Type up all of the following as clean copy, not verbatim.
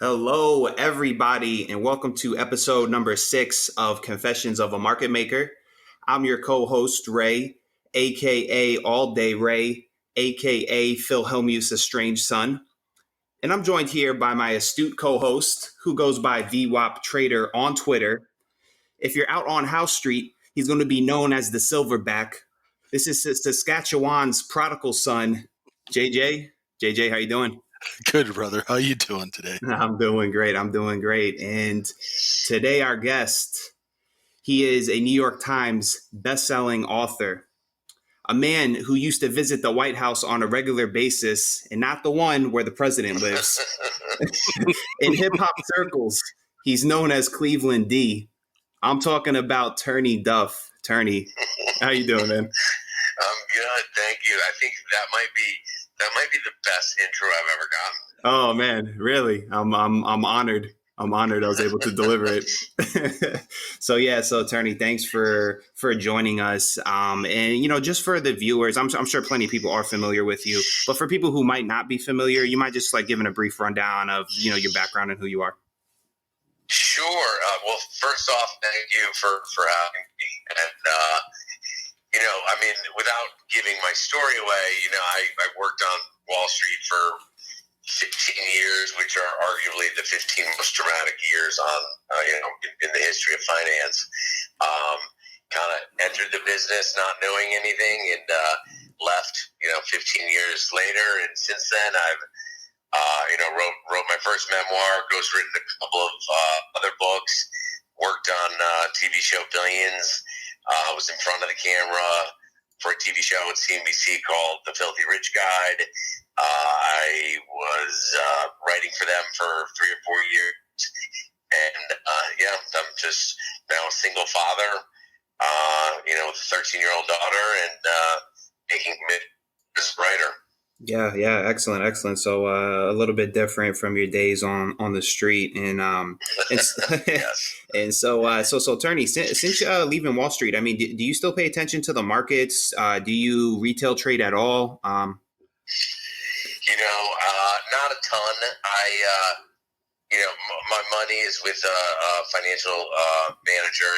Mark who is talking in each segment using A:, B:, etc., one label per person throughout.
A: Hello, everybody, and welcome to episode number 6 of Confessions of a Market Maker. I'm your co-host, Ray, aka All Day Ray, aka Phil Hellmuth's estranged son. And I'm joined here by my astute co-host, who goes by VWAP Trader on Twitter. If you're out on House Street, he's going to be known as the Silverback. This is Saskatchewan's prodigal son, JJ. JJ, how you doing?
B: Good, brother. How you doing today?
A: I'm doing great. And today our guest, he is a New York Times best-selling author, a man who used to visit the White House on a regular basis and not the one where the president lives. In hip-hop circles, he's known as Cleveland D. I'm talking about Turney Duff. Turney, how you doing, man?
C: I'm good, thank you. I think that might be the best intro I've ever gotten.
A: Oh man, really? I'm honored. I'm honored I was able to deliver it. So Turney, thanks for joining us. And just for the viewers, I'm sure plenty of people are familiar with you, but for people who might not be familiar, you might just giving a brief rundown of your background and who you are.
C: Sure. Well, first off, thank you for having me. And without giving my story away, I worked on Wall Street for 15 years, which are arguably the 15 most dramatic years in the history of finance. Kind of entered the business not knowing anything and left, 15 years later. And since then, I've, wrote my first memoir, ghostwritten a couple of other books, worked on TV show Billions, was in front of the camera for a TV show at CNBC called The Filthy Rich Guide. I was writing for them for 3 or 4 years, and I'm just now a single father, with a 13-year-old daughter, and making commitment as a writer.
A: Yeah, excellent. So a little bit different from your days on the street, and
C: Yes.
A: and so Turney, since leaving Wall Street, I mean, do you still pay attention to the markets? Do you retail trade at all?
C: Not a ton. My money is with a financial manager,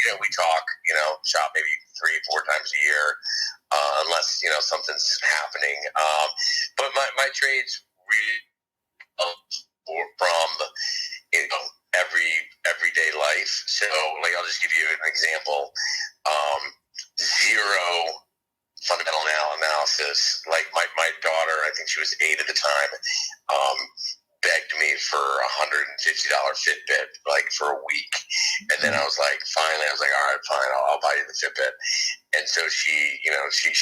C: and we talk, shop maybe 3-4 times a year, unless, something's happening. But my trades really from, everyday life. So, I'll just give you an example. Zero fundamental analysis. My daughter, I think she was 8 at the time, begged me for $150 Fitbit, for a week. And then I was like, finally, all right, fine, I'll buy you the Fitbit. And so she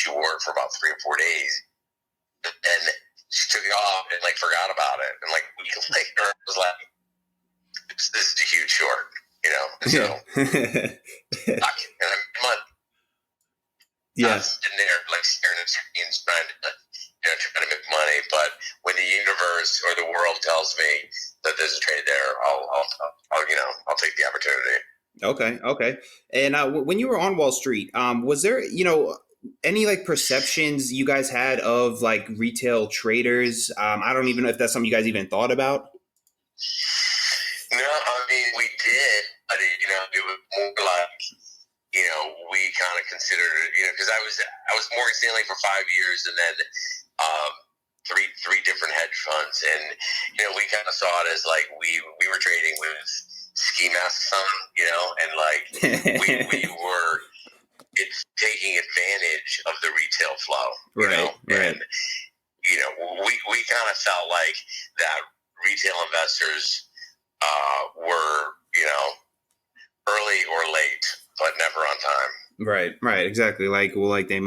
C: wore it for about 3 or 4 days. And she took it off and forgot about it. And a week later, I was like, this is a huge short, So, and I'm sitting there staring at screens trying to make money. But when the universe or the world tells me that there's a trade there, I'll take the opportunity.
A: Okay. And when you were on Wall Street, was there any perceptions you guys had of retail traders? I don't even know if that's something you guys even thought about.
C: No, I mean we did, but it was more we kind of considered it, because I was Morgan Stanley for 5 years, and then three different hedge funds, and we kind of saw it as we were trading with ski masks on, and we were taking advantage of the retail flow,
A: right.
C: And we kind of felt like that retail investors were early or late, but never on time.
A: Right, exactly. They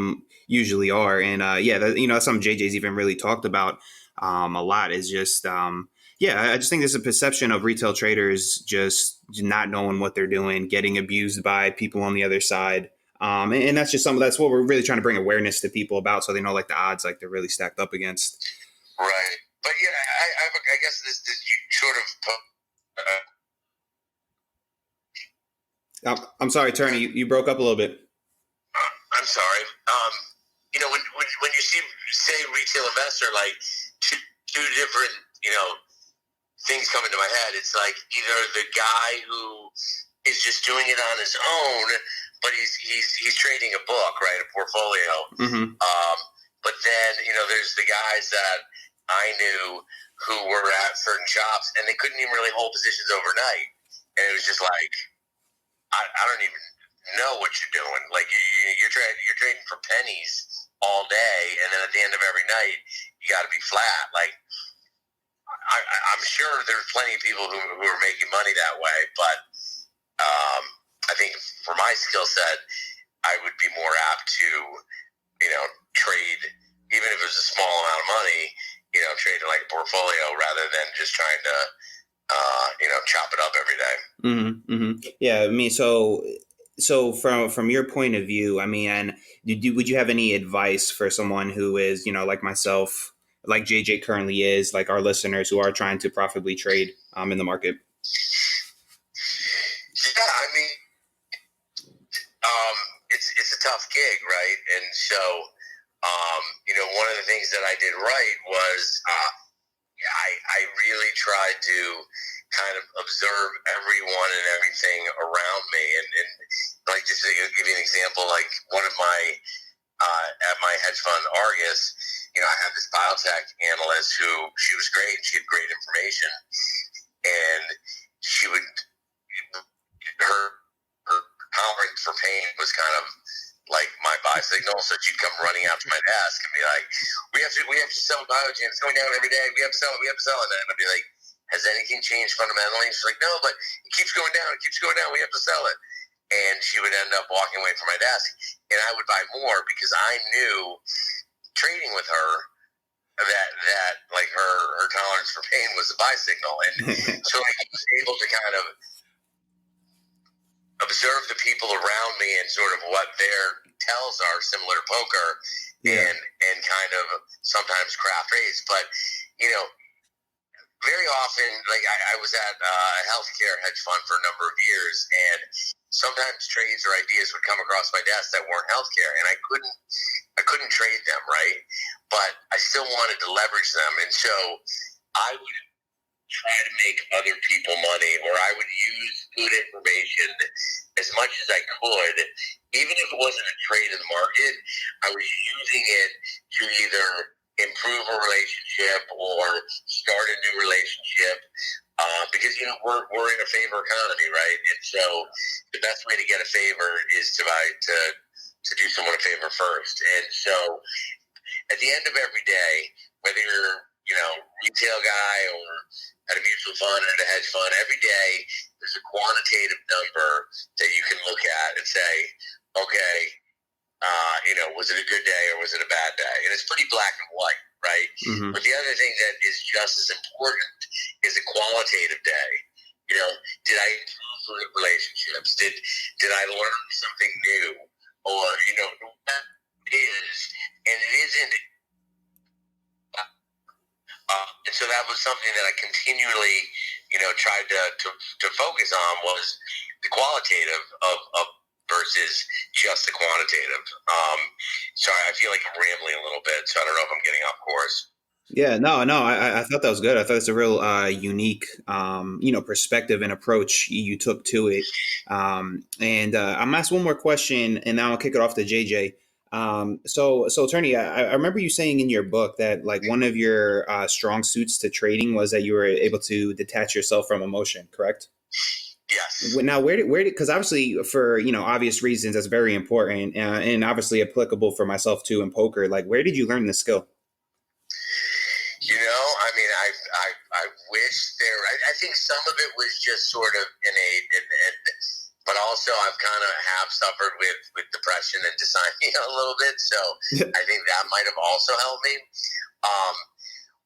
A: usually are, and that's something JJ's even really talked about a lot. Is just I just think there's a perception of retail traders just not knowing what they're doing, getting abused by people on the other side, and that's just that's what we're really trying to bring awareness to people about, so they know the odds they're really stacked up against.
C: Right, but I guess this you sort of.
A: I'm sorry, Turney, you broke up a little bit.
C: I'm sorry. When you say retail investor, two different, things come into my head. It's like either the guy who is just doing it on his own, but he's trading a book, right, a portfolio.
A: Mm-hmm.
C: But then, there's the guys that I knew who were at certain shops, and they couldn't even really hold positions overnight. And it was just like, I don't even know what you're doing. Like, you're trading for pennies all day, and then at the end of every night, you got to be flat. Like, I'm sure there's plenty of people who are making money that way, but I think for my skill set, I would be more apt to, trade, even if it was a small amount of money, trade like a portfolio rather than just trying to, chop it up every day.
A: Mm-hmm, mm-hmm. Yeah, I mean, so from your point of view, I mean, would you have any advice for someone who is, like myself, like JJ currently is, like our listeners who are trying to profitably trade in the market?
C: Yeah, I mean, it's a tough gig, right? And so, one of the things that I did right was I really tried to kind of observe everyone and everything around me, and like just to give you an example, like one of my at my hedge fund Argus, I had this biotech analyst who she was great, she had great information, and she would her tolerance for pain was kind of like my buy signal, so she'd come running out to my desk and be like, we have to sell Biogen, it's going down every day, we have to sell it, and I'd be like, has anything changed fundamentally? And she's like, no, but it keeps going down, we have to sell it. And she would end up walking away from my desk, and I would buy more because I knew trading with her that like her tolerance for pain was a buy signal. And so I was able to kind of observe the people around me and sort of what their tells are similar to poker, and kind of sometimes craft trades. But, very often, like I was at a healthcare hedge fund for a number of years, and sometimes trades or ideas would come across my desk that weren't healthcare, and I couldn't trade them, right? But I still wanted to leverage them, and so I would try to make other people money, or I would use good information as much as I could, even if it wasn't a trade in the market. I was using it to either improve a relationship or start a new relationship, because we're in a favor economy, right? And so the best way to get a favor is to do someone a favor first. And so at the end of every day, whether you're retail guy or at a mutual fund or at a hedge fund, every day there's a quantitative number that you can look at and say, okay, was it a good day or was it a bad day? And it's pretty black and white, right? Mm-hmm. But the other thing that is just as important is a qualitative day. Did I improve relationships? Did I learn something new? Or, that is, and it isn't. And so that was something that I continually, tried to focus on, was the qualitative of versus just the quantitative. Sorry, I feel like I'm rambling a little bit, so I don't know if I'm getting off course.
A: Yeah, no, I thought that was good. I thought it's a real unique, perspective and approach you took to it. And I'm gonna ask one more question, and now I'll kick it off to JJ. So Turney, I remember you saying in your book that like one of your strong suits to trading was that you were able to detach yourself from emotion, correct?
C: Yes.
A: Now, where did because obviously for obvious reasons that's very important and obviously applicable for myself too in poker. Like, where did you learn this skill?
C: I mean, I wish I think some of it was just sort of innate, but also I've kind of have suffered with depression and dysphonia a little bit, so I think that might have also helped me.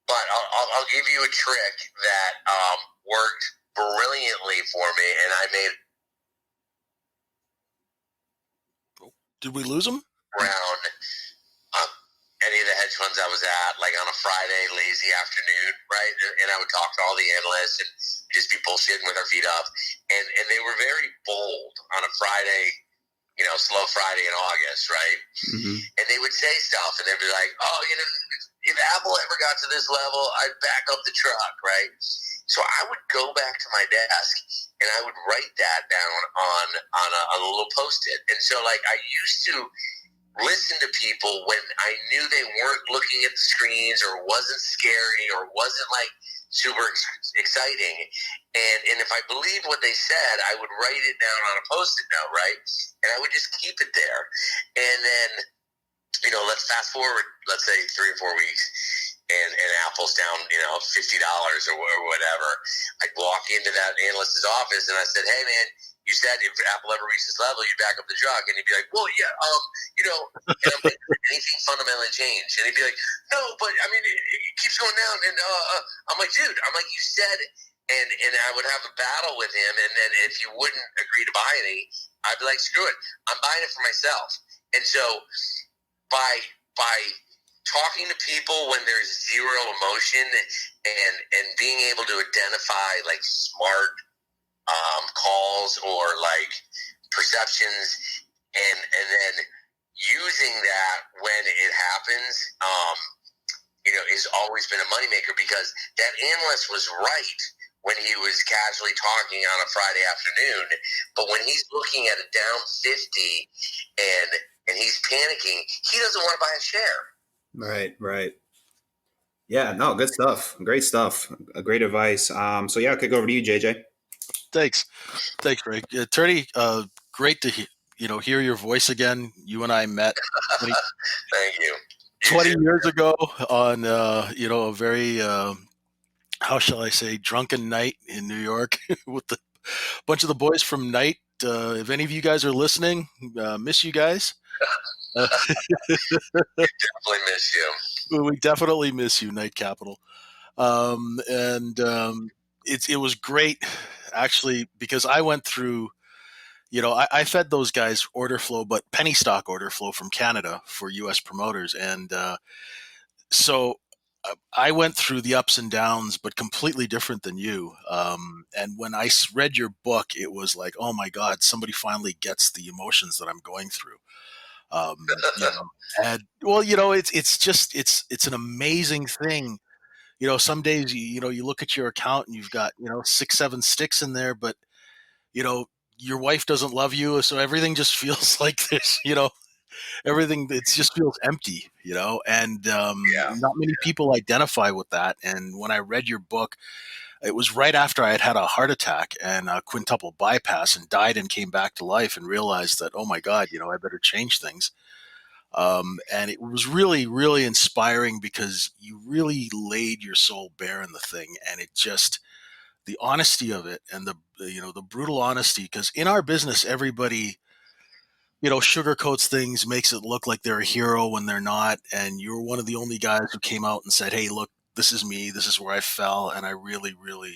C: But I'll give you a trick that worked brilliantly for me, and I made.
B: Did we lose him?
C: Around any of the hedge funds I was at, like on a Friday lazy afternoon, right? And I would talk to all the analysts and just be bullshitting with our feet up. And they were very bold on a Friday, slow Friday in August, right? Mm-hmm. And they would say stuff, and they'd be like, oh, if Apple ever got to this level, I'd back up the truck, right? So I would go back to my desk and I would write that down on a little Post-it. And so, like, I used to listen to people when I knew they weren't looking at the screens or wasn't scary or wasn't, like, super exciting. And if I believed what they said, I would write it down on a Post-it note, right? And I would just keep it there. And then, let's fast forward, let's say 3 or 4 weeks, and Apple's down, $50 or whatever. I'd walk into that analyst's office and I said, hey, man, you said if Apple ever reaches this level, you'd back up the truck. And he'd be like, well, yeah, and I'm like, anything fundamentally changed? And he'd be like, no, but I mean, it keeps going down. And I'm like, dude, you said, and I would have a battle with him. And then if you wouldn't agree to buy any, I'd be like, screw it, I'm buying it for myself. And so by talking to people when there's zero emotion and being able to identify, like, smart calls or, like, perceptions, and then using that when it happens, has always been a moneymaker, because that analyst was right when he was casually talking on a Friday afternoon, but when he's looking at a down 50 and he's panicking, he doesn't want to buy a share.
A: Right. Yeah, no, good stuff. Great stuff. Great advice. So yeah, I'll kick over to you, JJ.
B: Thanks, Ray. Turney, great to hear your voice again. You and I met
C: Thank you.
B: 20 years ago on a very how shall I say, drunken night in New York with a bunch of the boys from Night. If any of you guys are listening, miss you guys.
C: Definitely miss you.
B: We definitely miss you, Night Capital. It was great, actually, because I went through, I fed those guys order flow, but penny stock order flow from Canada for U.S. promoters. And so I went through the ups and downs, but completely different than you. And when I read your book, it was like, oh my God, somebody finally gets the emotions that I'm going through. And well, it's an amazing thing. Some days you look at your account and you've got 6, 7 sticks in there, but your wife doesn't love you, so everything just feels like this. Everything, it just feels empty. And not many people identify with that. And when I read your book, it was right after I had a heart attack and a quintuple bypass and died and came back to life and realized that, oh my God, I better change things. And it was really, really inspiring because you really laid your soul bare in the thing, and it just, the honesty of it and the brutal honesty, because in our business, everybody, sugarcoats things, makes it look like they're a hero when they're not. And you're one of the only guys who came out and said, hey, look, this is me. This is where I fell. And I really, really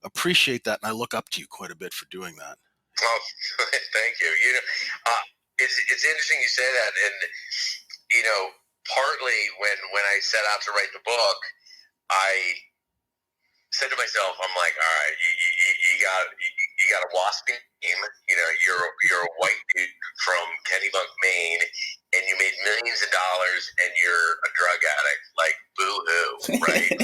B: appreciate that. And I look up to you quite a bit for doing that.
C: Oh, thank you. It's interesting you say that. And, partly when I set out to write the book, I said to myself, I'm like, all right, you got a waspy name. You're a white dude from Kennebunk, Maine, and you made millions of dollars, and you're a drug addict. Like, boo-hoo, right?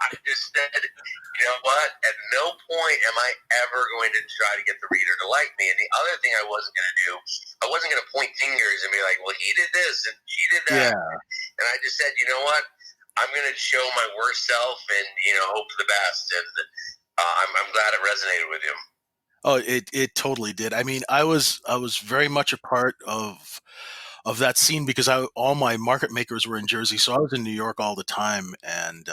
C: I just said, you know what? At no point am I ever going to try to get the reader to like me. And the other thing I wasn't going to do, I wasn't going to point fingers and be like, well, he did this and he did that. Yeah. And I just said, you know what? I'm going to show my worst self and, hope for the best. And I'm glad it resonated with you.
B: Oh, it totally did. I mean, I was very much a part of that scene because all my market makers were in Jersey. So I was in New York all the time. And,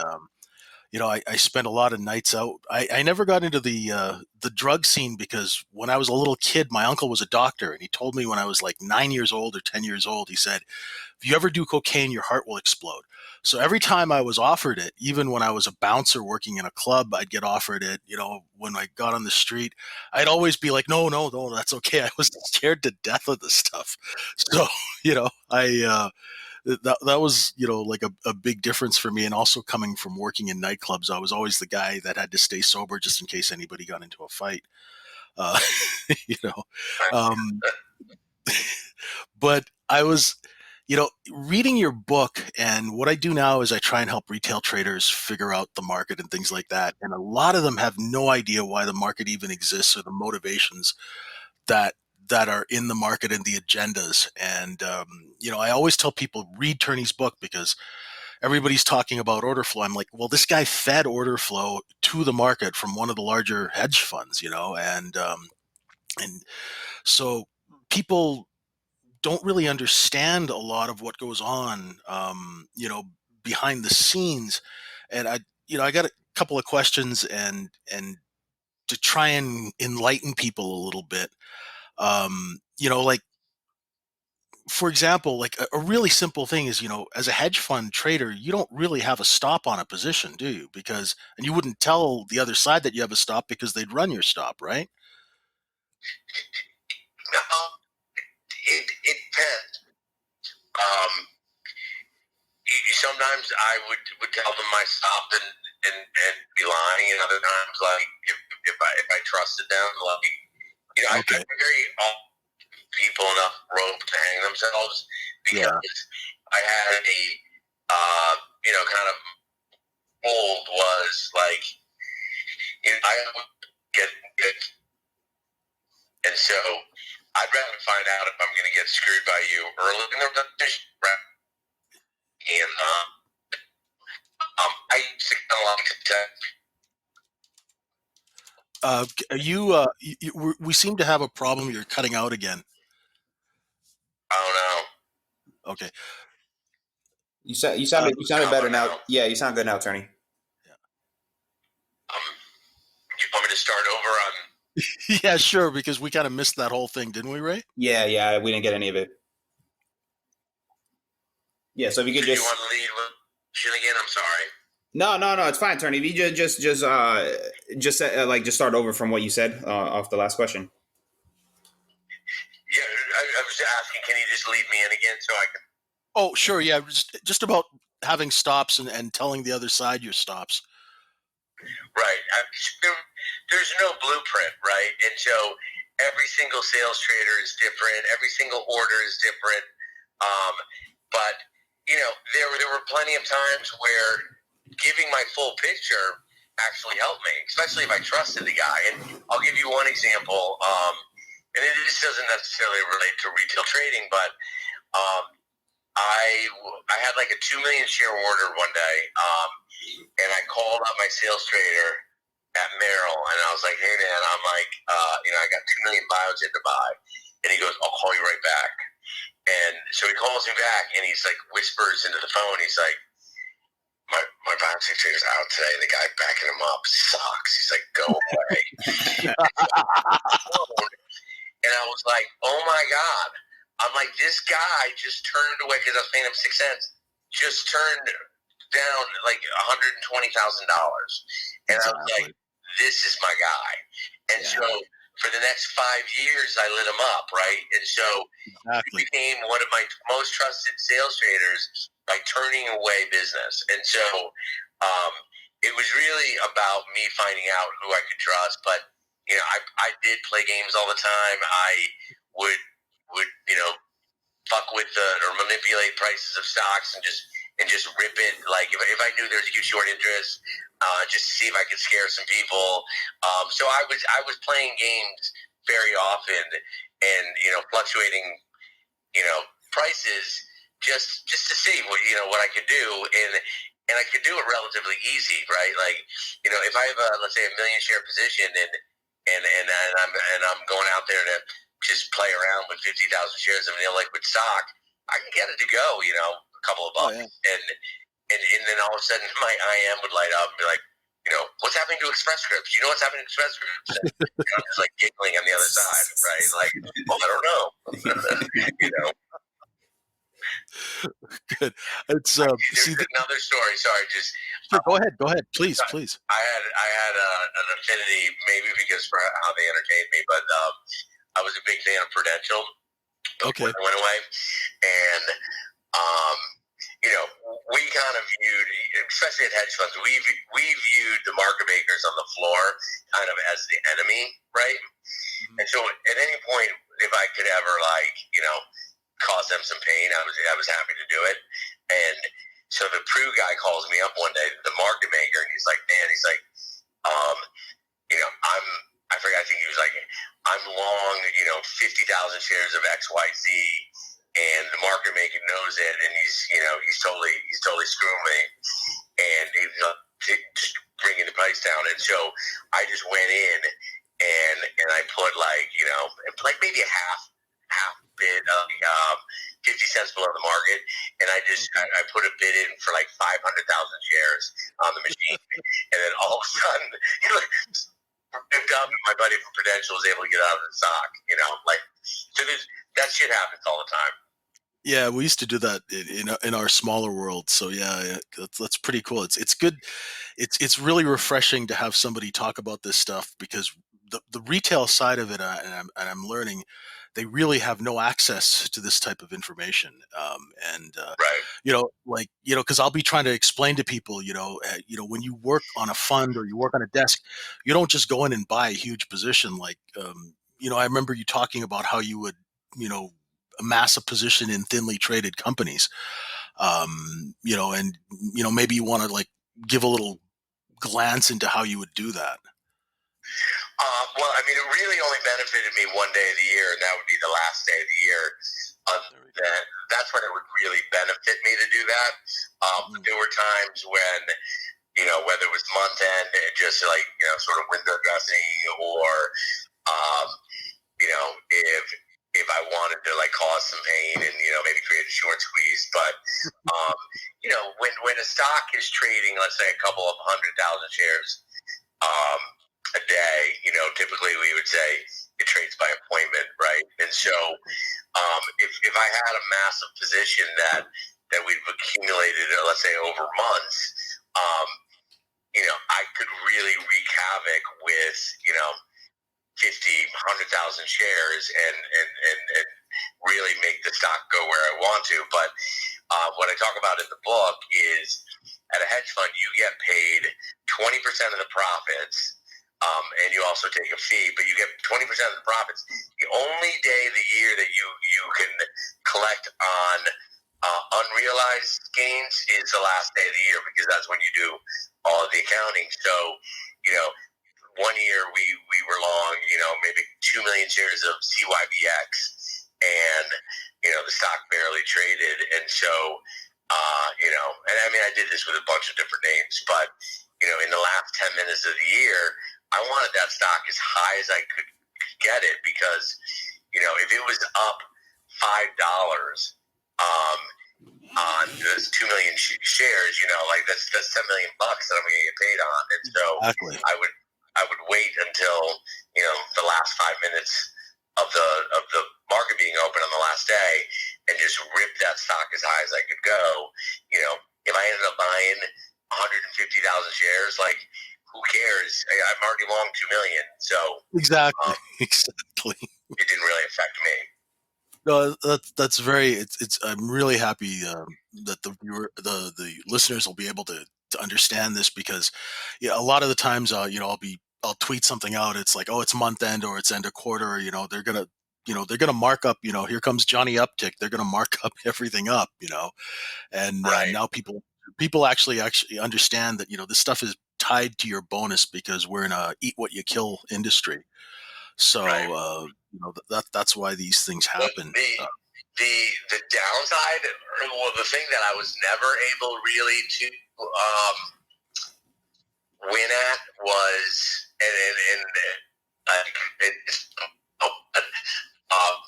B: I spent a lot of nights out. I never got into the drug scene because when I was a little kid, my uncle was a doctor, and he told me when I was like 9 years old or 10 years old, he said, if you ever do cocaine, your heart will explode. So every time I was offered it, even when I was a bouncer working in a club, I'd get offered it. When I got on the street, I'd always be like, no, that's okay. I was scared to death of this stuff. So, that was, like a big difference for me. And also coming from working in nightclubs, I was always the guy that had to stay sober just in case anybody got into a fight. But I was reading your book, and what I do now is I try and help retail traders figure out the market and things like that. And a lot of them have no idea why the market even exists or the motivations that are in the market and the agendas. And I always tell people, read Turney's book, because everybody's talking about order flow. I'm like, well, this guy fed order flow to the market from one of the larger hedge funds, and so people don't really understand a lot of what goes on, behind the scenes. And I got a couple of questions, and to try and enlighten people a little bit. Like, for example, like a really simple thing is, as a hedge fund trader, you don't really have a stop on a position, do you? And you wouldn't tell the other side that you have a stop, because they'd run your stop, right?
C: It depends. Um, Sometimes I would tell them my stop and be lying, and other times, like, if I trusted them, like, I
B: Okay.
C: very people enough rope to hang themselves, because
B: Yeah.
C: I had a kind of old was like, I would get, and so I'd rather find out if I'm going to get screwed by you early in the competition, right? And I used to kind of like to
B: We seem to have a problem. You're cutting out again.
C: I don't know.
B: Okay.
A: You sounded better now. Yeah, you sound good now, Turney.
C: You want me to start over on?
B: Yeah, sure, because we kind of missed that whole thing, didn't we, Ray?
A: Yeah, we didn't get any of it. Yeah, so if you could
C: You want to lead with again? I'm sorry.
A: No, it's fine, Turney. If you just start over from what you said off the last question.
C: Yeah, I was asking, can you just lead me in again so I can?
B: Oh, sure. Yeah, just about having stops and telling the other side your stops.
C: Right. There's no blueprint, right? And so every single sales trader is different. Every single order is different. But there were plenty of times where giving my full picture actually helped me, especially if I trusted the guy. And I'll give you one example. And this doesn't necessarily relate to retail trading, but I had like a 2 million share order one day, and I called up my sales trader at Merrill, and I was like, "Hey man, I'm like, I got 2 million bios in to buy," and he goes, "I'll call you right back." And so he calls me back, and he's like, whispers into the phone, he's like, "My bouncing trader's out today. The guy backing him up sucks." He's like, "Go away." And I was like, "Oh my god." I'm like, this guy just turned away, because I was paying him 6 cents, just turned down like $120,000. And I was like, this is my guy. And so for the next 5 years, I lit him up, right? And so he became one of my most trusted sales traders by turning away business. And so it was really about me finding out who I could trust. But, I did play games all the time. I would fuck with or manipulate prices of stocks and just rip it. Like if I knew there was a huge short interest, just to see if I could scare some people. So I was playing games very often, and fluctuating prices just to see what I could do, and I could do it relatively easy, right? Like if I have let's say a 1 million share position, and I'm going out there to just play around with 50,000 shares of an illiquid stock, I can get it to go, a couple of bucks. And then all of a sudden my IM would light up and be like, what's happening to Express Scripts? You know what's happening to Express Scripts? And I'm just like giggling on the other side, right? Like, well, I don't know.
B: Good. It's
C: another story. Sorry, just
B: go ahead, please.
C: I had an affinity, maybe because for how they entertained me, but I was a big fan of Prudential.
B: Okay.
C: It went away, and we kind of viewed, especially at hedge funds, we viewed the market makers on the floor kind of as the enemy, right? Mm-hmm. And so at any point, if I could ever cause them some pain. I was happy to do it. And so the Pru guy calls me up one day, the market maker, and he's like, man, I forget, I think he was like, I'm long, 50,000 shares of XYZ, and the market maker knows it, and he's totally screwing me, and he's just bringing the price down. And so I just went in and I put like maybe a half bid of 50 cents below the market, and I put a bid in for like 500,000 shares on the machine, and then all of a sudden, picked up, and my buddy from Prudential was able to get out of the stock. So that shit happens all the time.
B: Yeah, we used to do that in our smaller world. So yeah, that's pretty cool. It's good. It's really refreshing to have somebody talk about this stuff, because the retail side of it, and I'm learning, they really have no access to this type of information.
C: Right.
B: Because I'll be trying to explain to people, when you work on a fund or you work on a desk, you don't just go in and buy a huge position. I remember you talking about how you would, amass a position in thinly traded companies. Maybe you want to like give a little glance into how you would do that.
C: Well, I mean, it really only benefited me one day of the year, and that would be the last day of the year. That's when it would really benefit me to do that. There were times when, whether it was month end, just like, sort of window dressing, or, if I wanted to like cause some pain and, maybe create a short squeeze. But, when a stock is trading, let's say a couple of 100,000 shares, a day, typically we would say it trades by appointment, right? And so, if I had a massive position that we've accumulated, let's say over months, I could really wreak havoc with, 50, 100,000 shares and really make the stock go where I want to. But what I talk about in the book is, at a hedge fund, you get paid 20% of the profits. And you also take a fee, but you get 20% of the profits. The only day of the year that you can collect on unrealized gains is the last day of the year, because that's when you do all of the accounting. So, one year we were long, maybe 2 million shares of CYBX, and, the stock barely traded. And so, and I mean, I did this with a bunch of different names, but, in the last 10 minutes of the year, I wanted that stock as high as I could get it, because, if it was up $5 on those 2 million shares, like that's $10 million that I'm going to get paid on. And so
B: Exactly.
C: I would wait until, the last 5 minutes of the market being open on the last day, and just rip that stock as high as I could go. If I ended up buying 150,000 shares, like, who cares? I'm already long 2 million, so
B: Exactly. Exactly.
C: it didn't really affect me.
B: No, that's very. It's. I'm really happy that the listeners will be able to understand this, because, yeah, a lot of the times, I'll tweet something out. It's like, oh, it's month end or it's end of quarter. They're gonna mark up. Here comes Johnny Uptick. They're gonna mark up everything up. And
C: Right.
B: now people actually understand that this stuff is tied to your bonus, because we're in a eat what you kill industry. So
C: Right.
B: that's why these things happen.
C: The downside, well, the thing that I was never able really to win at was, and it's,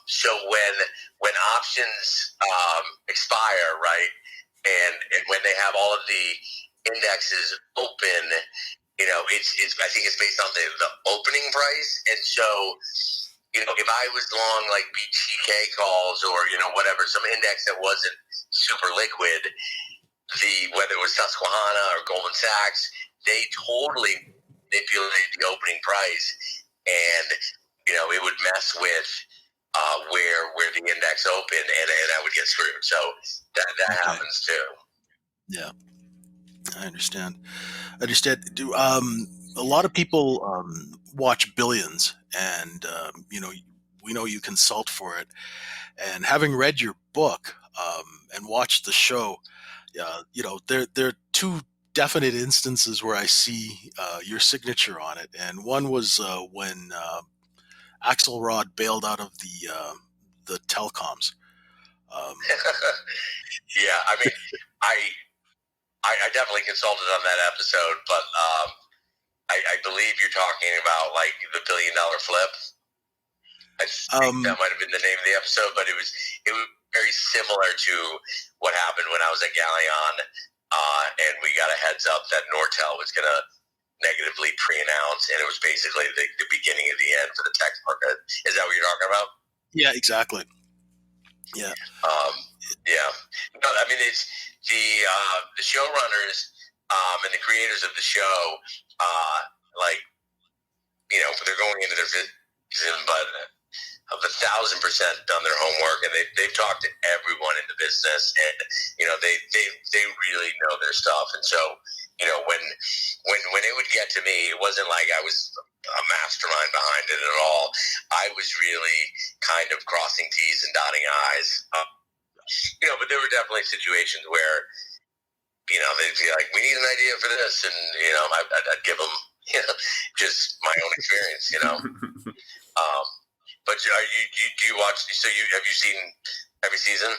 C: so when options expire, right, and when they have all of the indexes open, it's I think it's based on the opening price. And so, if I was long like BTK calls, or whatever, some index that wasn't super liquid, whether it was Susquehanna or Goldman Sachs, they totally manipulated the opening price, and it would mess with where the index opened, and I would get screwed. So that
B: Okay.
C: happens too.
B: Yeah, I understand. Do a lot of people watch Billions, and we know you consult for it. And having read your book and watched the show, there are two definite instances where I see your signature on it, and one was when Axelrod bailed out of the telecoms. Um,
C: Yeah, I mean, I I definitely consulted on that episode, but I believe you're talking about like the $1 billion flip. I think that
B: um,
C: might have been the name of the episode, but it was very similar to what happened when I was at Galleon, and we got a heads up that Nortel was going to negatively pre-announce, and it was basically the beginning of the end for the tech market. Is that what you're talking about?
B: yeah, exactly. Yeah.
C: Yeah. No, I mean it's the showrunners and the creators of the show, like they're going into their season, but have 1,000% done their homework, and they've talked to everyone in the business, and they really know their stuff. And so when it would get to me, it wasn't like I was a mastermind behind it at all. I was really kind of crossing T's and dotting I's. But there were definitely situations where they'd be like, "We need an idea for this," and I'd give them just my own experience. But do you watch? So have you seen every season?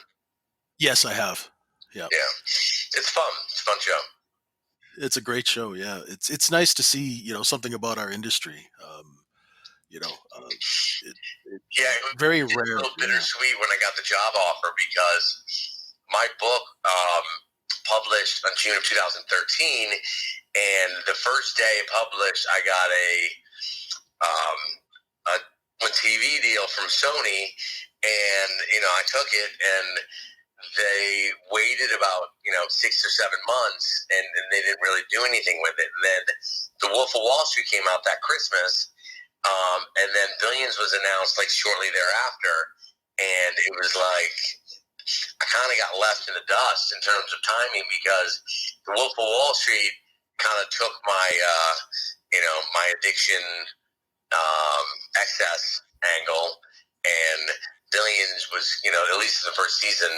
B: Yes, I have. Yeah.
C: Yeah, it's fun. It's a fun show.
B: It's a great show. Yeah, it's nice to see something about our industry. It,
C: Yeah,
B: very
C: it's a
B: rare.
C: little
B: Yeah.
C: bittersweet when I got the job offer because my book published in June of 2013, and the first day it published, I got a TV deal from Sony, and I took it, and they waited about 6 or 7 months, and they didn't really do anything with it. And then The Wolf of Wall Street came out that Christmas, and then Billions was announced like shortly thereafter, and it was like I kind of got left in the dust in terms of timing because The Wolf of Wall Street kind of took my my addiction excess angle, and Billions was at least in the first season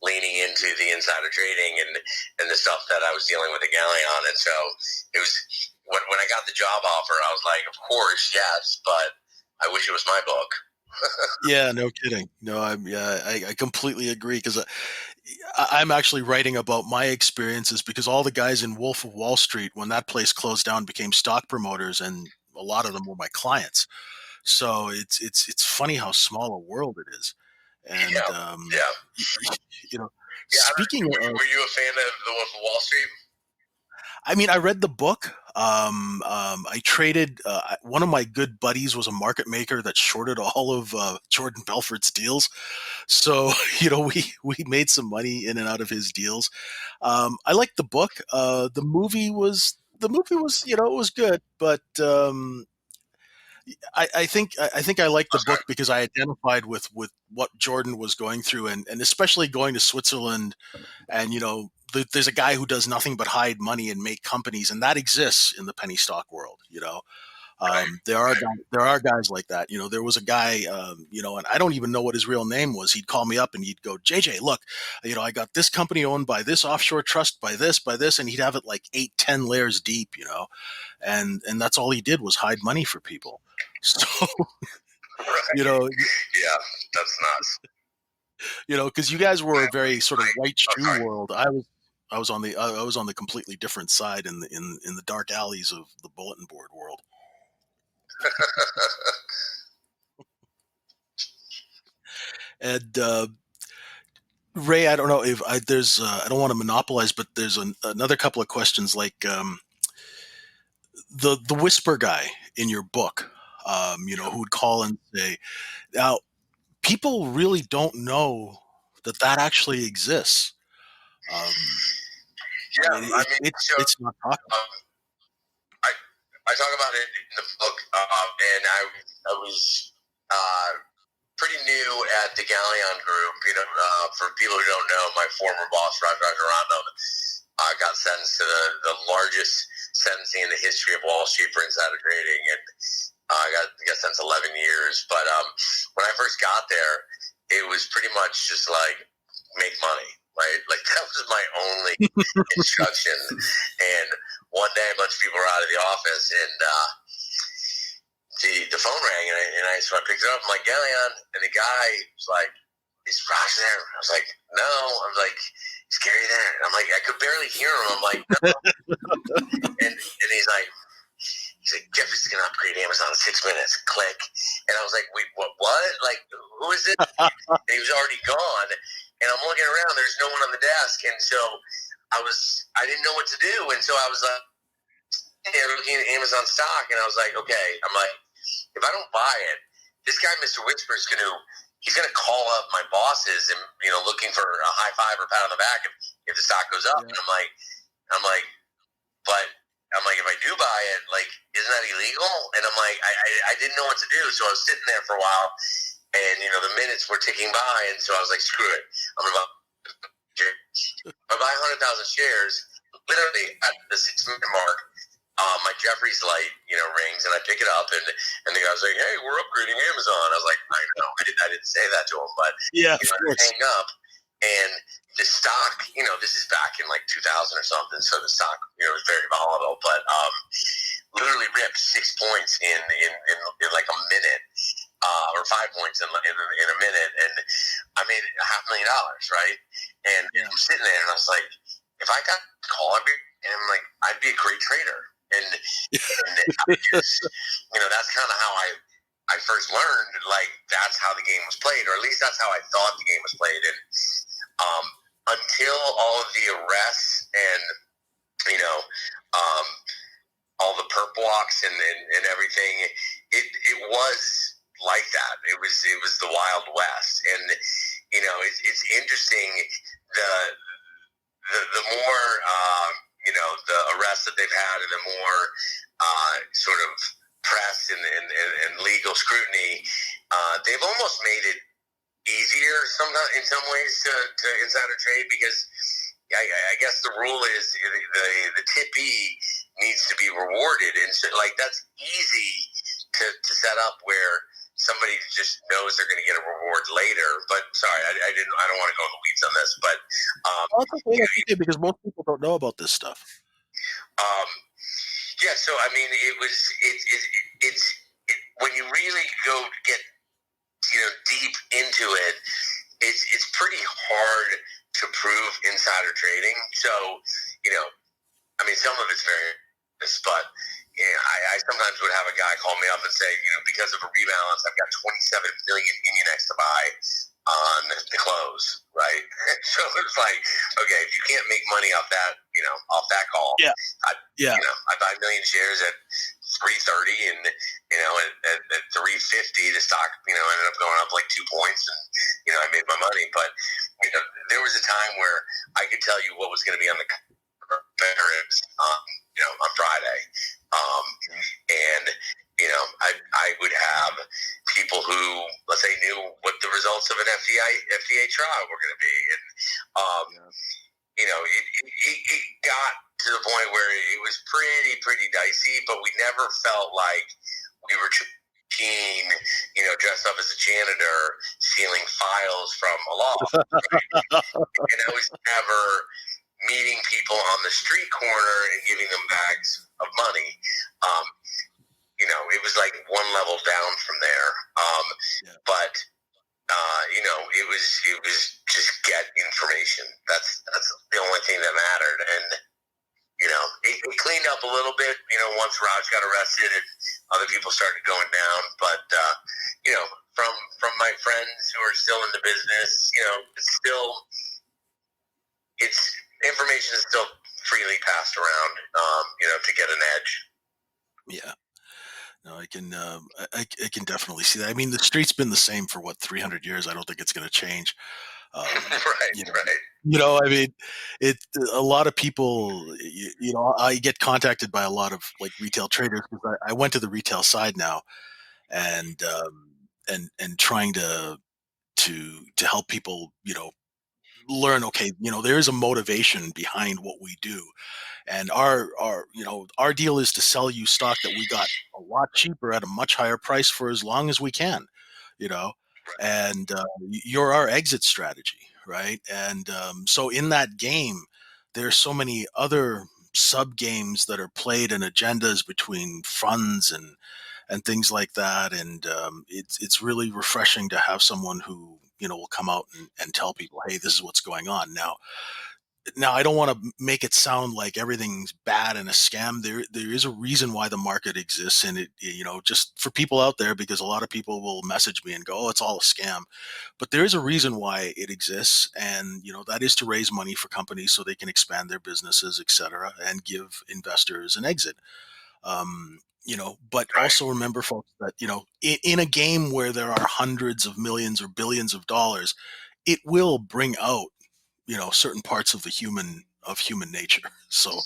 C: leaning into the insider trading and the stuff that I was dealing with at Galleon. And so it was when I got the job offer, I was like, of course, yes, but I wish it was my book.
B: Yeah, no kidding. No, I completely agree because I'm actually writing about my experiences because all the guys in Wolf of Wall Street, when that place closed down, became stock promoters, and a lot of them were my clients. So it's funny how small a world it is. And
C: Yeah. Yeah.
B: speaking of,
C: Were you a fan of The Wolf of Wall Street?
B: I mean, I read the book. I traded. One of my good buddies was a market maker that shorted all of Jordan Belfort's deals. So we made some money in and out of his deals. I liked the book. The movie was it was good, but I think I liked the book because I identified with what Jordan was going through, and especially going to Switzerland, and there's a guy who does nothing but hide money and make companies, and that exists in the penny stock world.
C: Right.
B: There are guys like that. There was a guy, and I don't even know what his real name was. He'd call me up and he'd go, "JJ, look, I got this company owned by this offshore trust, by this," and he'd have it like 8, 10 layers deep, and that's all he did was hide money for people. So,
C: Right.
B: Yeah,
C: that's nuts.
B: because you guys were a very sort of white shoe
C: sorry.
B: world. I was on the completely different side in the dark alleys of the bulletin board world. And Ray, I don't know if there's I don't want to monopolize, but there's another couple of questions like the whisper guy in your book, who'd call and say, now people really don't know that actually exists.
C: Yeah,
B: It's not talked about.
C: I talk about it in the book, and I was pretty new at the Galleon Group. For people who don't know, my former boss, Roger Arando, got sentenced to the largest sentencing in the history of Wall Street for insider trading, and I got sentenced 11 years. But when I first got there, it was pretty much just like make money, right? Like that was my only instruction. And one day a bunch of people were out of the office, and the phone rang, and so I picked it up. I'm like, Galleon, and the guy was like, is Raj there? I was like, no. I was like, is Gary there? And I'm like, I could barely hear him. I'm like, no. and he's like, Jeffrey's going to upgrade Amazon in 6 minutes. Click. And I was like, wait, what? Like, who is it? And he was already gone. And I'm looking around. There's no one on the desk. And so I didn't know what to do. And so I was like, looking at Amazon stock. And I was like, okay. I'm like, if I don't buy it, this guy, Mr. Whisper, he's going to call up my bosses and, looking for a high five or pat on the back if the stock goes up. Yeah. And I'm like, if I do buy it, like, isn't that illegal? And I'm like, I didn't know what to do. So I was sitting there for a while, and, the minutes were ticking by. And so I was like, screw it. I'm going to buy 100,000 shares. Literally at the 6-minute mark, my Jeffries light, rings, and I pick it up, and the guy's like, hey, we're upgrading Amazon. I was like, I know, I didn't say that to him, but
B: yeah,
C: I hang up, and the stock, this is back in like 2000 or something, so the stock, was very volatile, but literally ripped 6 points in like a minute, or 5 points in a minute, and I made $500,000, right? And I'm sitting there, and I was like, if I got a call, I'd be a great trader. And that's kind of how I first learned, like, that's how the game was played, or at least that's how I thought the game was played. And until all of the arrests and all the perp walks and everything, it was like that. It was the Wild West. And it's interesting, the more the arrests that they've had, and the more sort of press and legal scrutiny, they've almost made it easier in some ways to insider trade, because I guess the rule is the tippee needs to be rewarded, and so, like, that's easy to set up where somebody just knows they're going to get a reward later. But sorry, I don't want to go in the weeds on this, but
B: that's okay, because most people don't know about this stuff.
C: Yeah, so I mean, it's when you really go get deep into it, it's pretty hard to prove insider trading. So I mean, some of it's very, but I sometimes would have a guy call me up and say, because of a rebalance, I've got 27 million Immunex to buy on the close, right? So it's like, okay, if you can't make money off that, off that call, I buy a million shares at 330, and at 350, the stock, ended up going up like 2 points, and I made my money. But there was a time where I could tell you what was going to be on the barons, on Friday, and I would have people who, let's say, knew what the results of an FDA trial were going to be, and it got to the point where it was pretty dicey, but we never felt like we were keen, dressed up as a janitor, stealing files from a law. And I was never meeting people on the street corner and giving them bags of money. It was like one level down from there. But it was just get information. That's the only thing that mattered. And it cleaned up a little bit, once Raj got arrested and other people started going down. But from my friends who are still in the business, it's information is still freely passed around, to get an edge.
B: Yeah. No, I can definitely see that. I mean, the street's been the same for 300 years. I don't think it's going to change.
C: Right.
B: I mean, a lot of people, I get contacted by a lot of like retail traders, because I went to the retail side now, and trying to help people, learn, okay, there is a motivation behind what we do. And our deal is to sell you stock that we got a lot cheaper at a much higher price for as long as we can, and you're our exit strategy, right? And so in that game, there's so many other sub games that are played and agendas between funds and things like that. And it's really refreshing to have someone who will come out and tell people, hey, this is what's going on now. I don't want to make it sound like everything's bad and a scam. There is a reason why the market exists, and just for people out there, because a lot of people will message me and go, "Oh, it's all a scam," but there is a reason why it exists, and that is to raise money for companies so they can expand their businesses, etc., and give investors an exit. But
C: Right.
B: also remember, folks, that in a game where there are hundreds of millions or billions of dollars, it will bring out certain parts of human nature. So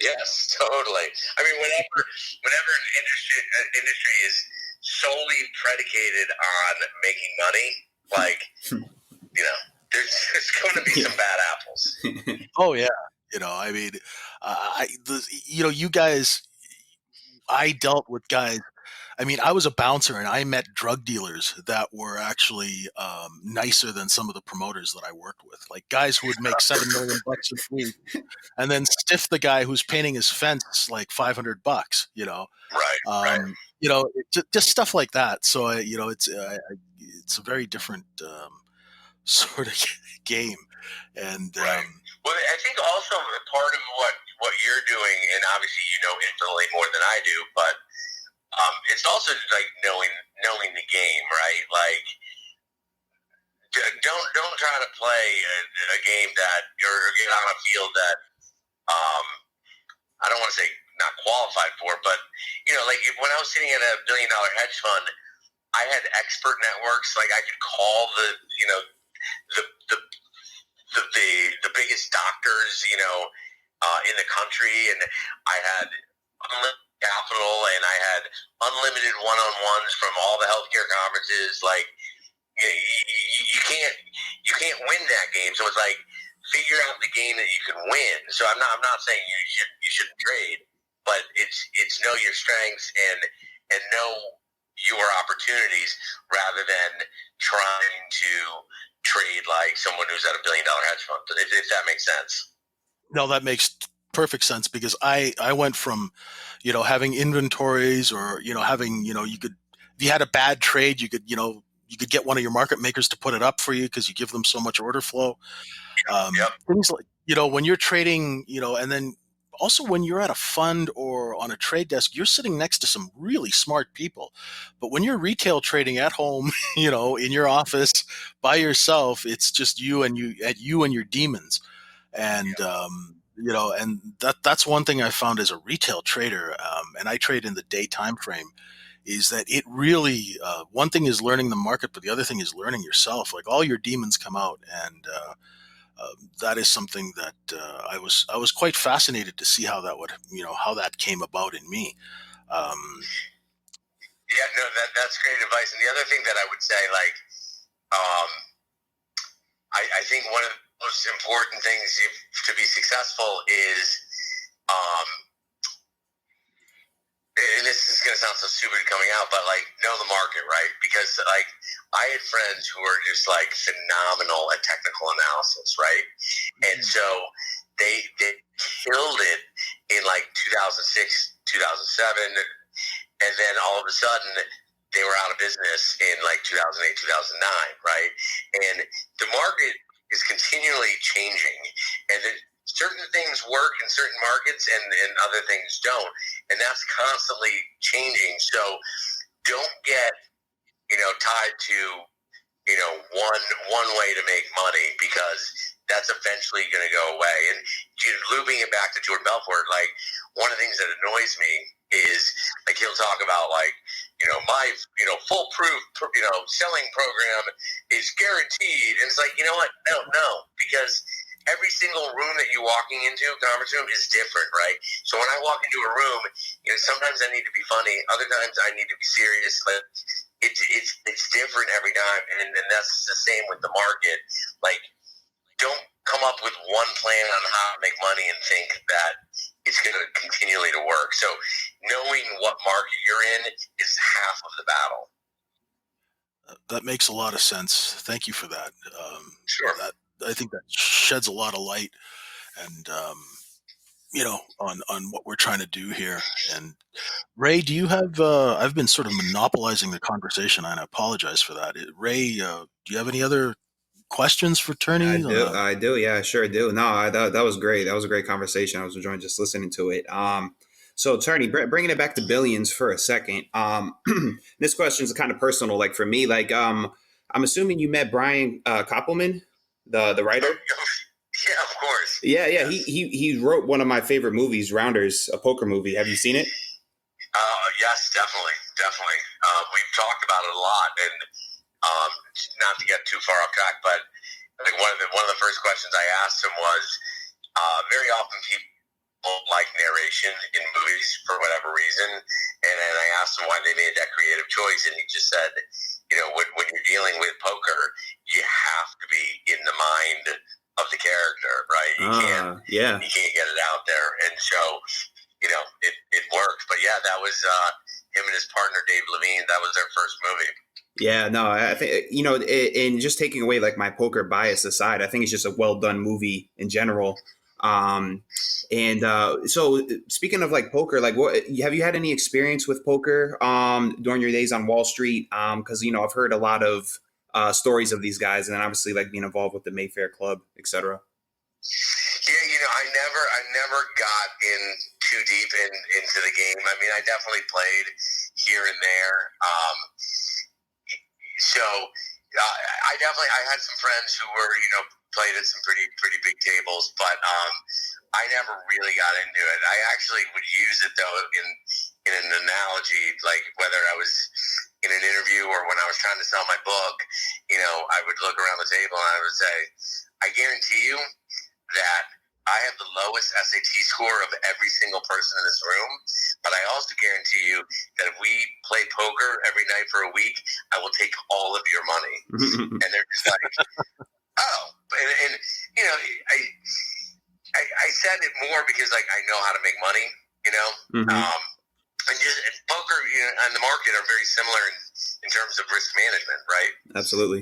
C: Yes, totally. I mean, whenever an industry is solely predicated on making money, like there's going to be some bad apples.
B: oh yeah, I mean, you guys, I dealt with guys. I mean, I was a bouncer and I met drug dealers that were actually nicer than some of the promoters that I worked with. Like guys who would make $7 million a week and then stiff the guy who's painting his fence like $500.
C: Right, right,
B: Just stuff like that. So it's a very different sort of game, and
C: right. Well, I think also part of what you're doing, and obviously infinitely more than I do, but it's also like knowing the game, right? Like don't try to play a game that or get on a field that I don't want to say not qualified for, but like when I was sitting at a $1 billion hedge fund, I had expert networks. Like I could call the the the biggest doctors in the country, and I had unlimited capital, and I had unlimited one-on-ones from all the healthcare conferences. Like you can't win that game. So it's like figure out the game that you can win. So I'm not saying you shouldn't trade, but it's know your strengths and know your opportunities rather than trying to trade like someone who's at $1 billion hedge fund. If that makes sense.
B: no, that makes perfect sense, because I went from having inventories, or having you could, if you had a bad trade, you could get one of your market makers to put it up for you because you give them so much order flow.
C: Yep.
B: Things like when you're trading, and then also when you're at a fund or on a trade desk, you're sitting next to some really smart people. But when you're retail trading at home, in your office by yourself, it's just you and your demons. And and that's one thing I found as a retail trader, and I trade in the day time frame, is that it really, one thing is learning the market, but the other thing is learning yourself. Like all your demons come out, and that is something that I was quite fascinated to see how that would how that came about in me. Um,
C: Yeah, no, that's great advice. And the other thing that I would say, like, um, I think one of the most important things to be successful is, and this is going to sound so stupid coming out, but like know the market, right? Because like I had friends who were just like phenomenal at technical analysis, right? And so they killed it in like 2006, 2007, and then all of a sudden they were out of business in like 2008, 2009, right? And the market is continually changing, and certain things work in certain markets and other things don't, and that's constantly changing. So don't get tied to one way to make money, because that's eventually going to go away. And looping it back to Jordan Belfort, like one of the things that annoys me is like he'll talk about like my foolproof selling program is guaranteed, and it's like what, no, because every single room that you're walking into, conference room, is different, right? So when I walk into a room, sometimes I need to be funny, other times I need to be serious. But it's different every time, and that's the same with the market. Like, don't come up with one plan on how to make money and think that it's going to continually to work. So knowing what market you're in is half of the battle.
B: that makes a lot of sense. Thank you for that.
C: Sure.
B: I think that sheds a lot of light, and on what we're trying to do here. And Ray, do you have? I've been sort of monopolizing the conversation, and I apologize for that. Ray, do you have any other questions for
A: I
B: Turney?
A: do. I do. Yeah, I sure do. No, that was great. That was a great conversation. I was enjoying just listening to it. So Turney, bringing it back to billions for a second. This question is kind of personal, like for me. Like, I'm assuming you met Brian Koppelman, the writer.
C: Yeah, of course.
A: Yeah, yeah. He wrote one of my favorite movies, Rounders, a poker movie. Have you seen it?
C: Yes, definitely. We've talked about it a lot, and not to get too far off track, but I think one of the first questions I asked him was, very often people like narration in movies for whatever reason, and then I asked him why they made that creative choice, and he just said, when you're dealing with poker, you have to be in the mind of the character, right? You can't get it out there, and so it worked. But yeah, that was him and his partner Dave Levine. That was their first movie.
A: Yeah, no, I think, and just taking away like my poker bias aside, I think it's just a well done movie in general. So speaking of like poker, like what have you had any experience with poker during your days on Wall Street? Because I've heard a lot of stories of these guys, and then obviously like being involved with the Mayfair Club, etc.
C: Yeah, I never got in too deep into the game. I mean, I definitely played here and there. I had some friends who were, played at some pretty big tables, but I never really got into it. I actually would use it though in an analogy, like whether I was in an interview or when I was trying to sell my book, I would look around the table and I would say, I guarantee you that I have the lowest SAT score of every single person in this room, but I also guarantee you that if we play poker every night for a week, I will take all of your money. And they're just like, oh, and I said it more because like I know how to make money, and poker and the market are very similar in terms of risk management, right?
A: Absolutely.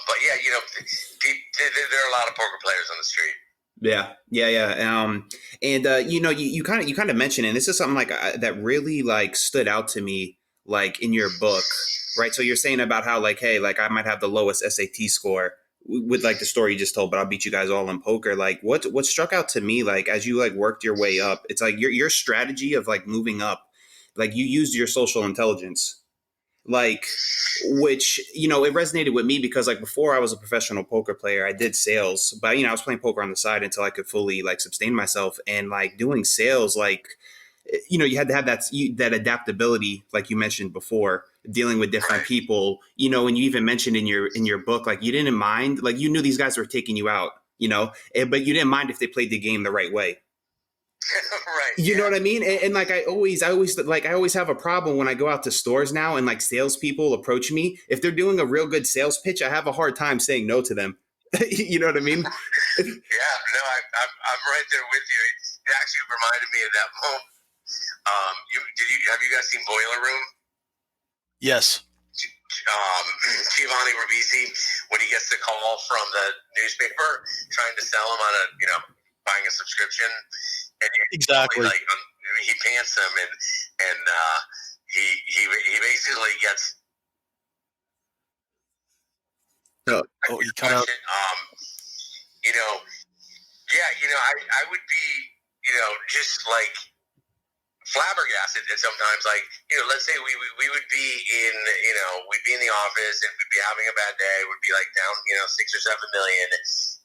C: But yeah, there are a lot of poker players on the street.
A: Yeah. You kind of mentioned, and this is something like that really like stood out to me, like in your book, right? So you're saying about how like, hey, like I might have the lowest SAT score with like the story you just told, but I'll beat you guys all in poker. Like what struck out to me, like as you like worked your way up, it's like your strategy of like moving up, like you used your social intelligence. Like, which, it resonated with me because like before I was a professional poker player, I did sales, but I was playing poker on the side until I could fully like sustain myself, and like doing sales, like, you had to have that adaptability, like you mentioned before, dealing with different people, and you even mentioned in your book, like you didn't mind, like you knew these guys were taking you out, but you didn't mind if they played the game the right way.
C: Right.
A: You know what I mean? And like I always have a problem when I go out to stores now and like salespeople approach me. If they're doing a real good sales pitch, I have a hard time saying no to them. You know what I mean?
C: Yeah, no, I'm right there with you. It actually reminded me of that moment. Have you guys seen Boiler Room?
B: Yes.
C: Giovanni Ribisi, when he gets the call from the newspaper trying to sell him on buying a subscription. And
B: exactly.
C: Like he pants him, and he basically gets.
B: He cut out.
C: I would be, just like flabbergasted that sometimes, like, let's say we would be in, we'd be in the office and we'd be having a bad day. We'd be like down, 6 or 7 million,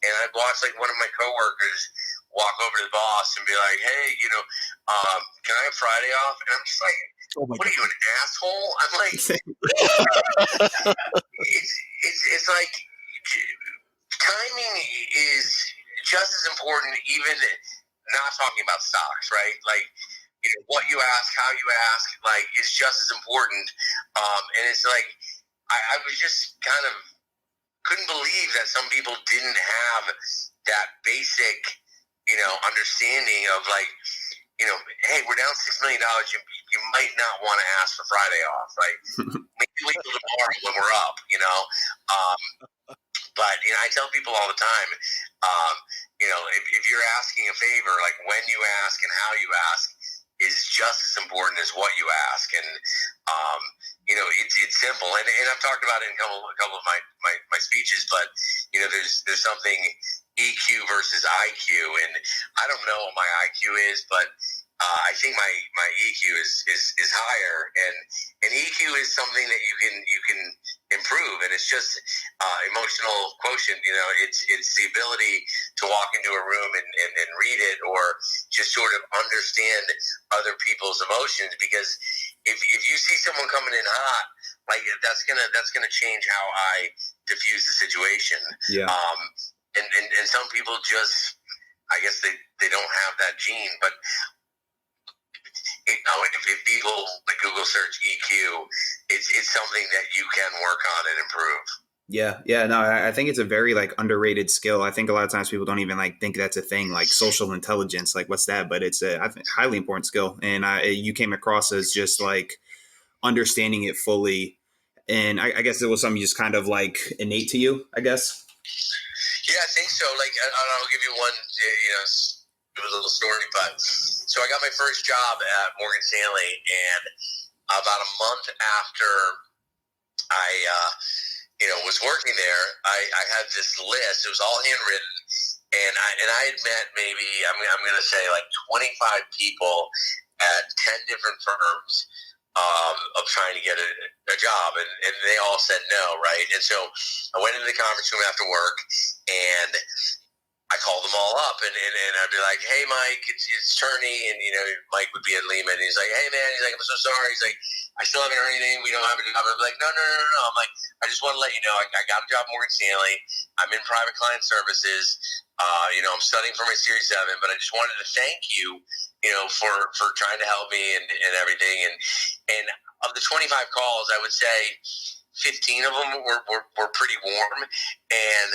C: and I'd watch like one of my coworkers walk over to the boss and be like, hey, can I have Friday off? And I'm just like, what are you, an asshole? I'm like, it's like timing is just as important, even not talking about stocks, right? Like, what you ask, how you ask, like, is just as important. And it's like, I was just kind of couldn't believe that some people didn't have that basic, understanding of like, hey, we're down $6 million. You might not want to ask for Friday off, right? Maybe wait till tomorrow when we're up, But, you know, I tell people all the time, you know, if you're asking a favor, like when you ask and how you ask is just as important as what you ask. And, you know, it's simple. And I've talked about it in a couple of my speeches, but, you know, there's something EQ versus IQ. And I don't know what my IQ is, but I think my EQ is higher, and EQ is something that you can improve, and it's just emotional quotient. You know, it's the ability to walk into a room and read it, or just sort of understand other people's emotions. Because if you see someone coming in hot, like that's gonna change how I diffuse the situation.
A: Yeah.
C: And some people just, I guess they don't have that gene, but. You know, if people like Google search EQ, it's something that you can work on and improve.
A: Yeah, no, I think it's a very like underrated skill. I think a lot of times people don't even like think that's a thing, like social intelligence. Like, what's that? But it's a I think, highly important skill, and you came across as just like understanding it fully. And I guess it was something just kind of like innate to you, I guess.
C: Yeah, I think so. Like, I'll give you one, you know, a little story. But so I got my first job at Morgan Stanley, and about a month after I, you know, was working there, I had this list. It was all handwritten, and I had met maybe I'm going to say like 25 people at 10 different firms. Of trying to get a job, and they all said no, right? And so I went into the conference room after work, and I called them all up, and I'd be like, "Hey, Mike, it's Turney," and you know, Mike would be at Lehman. And he's like, "Hey, man," he's like, "I'm so sorry." He's like, "I still haven't heard anything. We don't have a job." I'm like, No. I'm like, "I just want to let you know, I got a job at Morgan Stanley. I'm in private client services. You know, I'm studying for my Series 7, but I just wanted to thank you, you know, for trying to help me and everything." And of the 25 calls, I would say 15 of them were pretty warm, and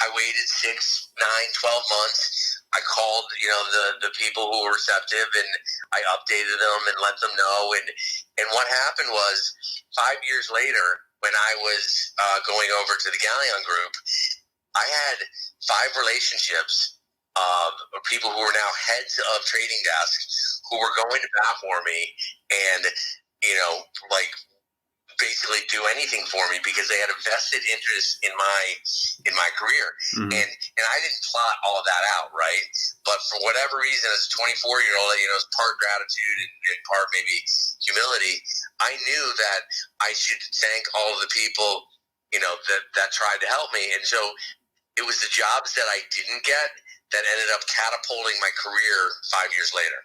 C: I waited 6, 9, 12 months. I called, you know, the people who were receptive, and I updated them and let them know. And what happened was 5 years later, when I was going over to the Galleon Group, I had 5 relationships of people who were now heads of trading desks who were going to bat for me, and you know, like basically do anything for me because they had a vested interest in my career.
A: Mm-hmm.
C: And I didn't plot all of that out, right? But for whatever reason, as a 24-year-old, you know, as part gratitude and part maybe humility, I knew that I should thank all of the people, you know, that tried to help me. And so it was the jobs that I didn't get that ended up catapulting my career 5 years later.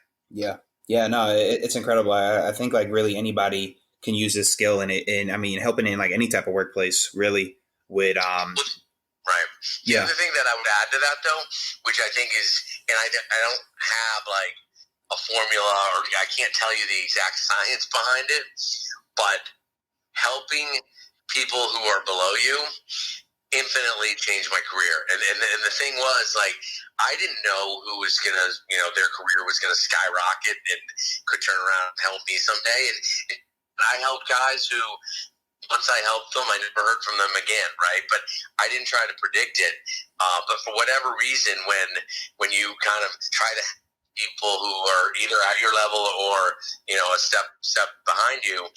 A: Yeah, no, it's incredible. I think like really anybody can use this skill, and I mean, helping in like any type of workplace really would.
C: Right. The other thing that I would add to that, though, which I think is, and I don't have like a formula, or I can't tell you the exact science behind it, but helping people who are below you infinitely changed my career. And the thing was, like, I didn't know who was going to, you know, their career was going to skyrocket and could turn around and help me someday. And I helped guys who, once I helped them, I never heard from them again, right? But I didn't try to predict it. But for whatever reason, when you kind of try to people who are either at your level or, you know, a step behind you,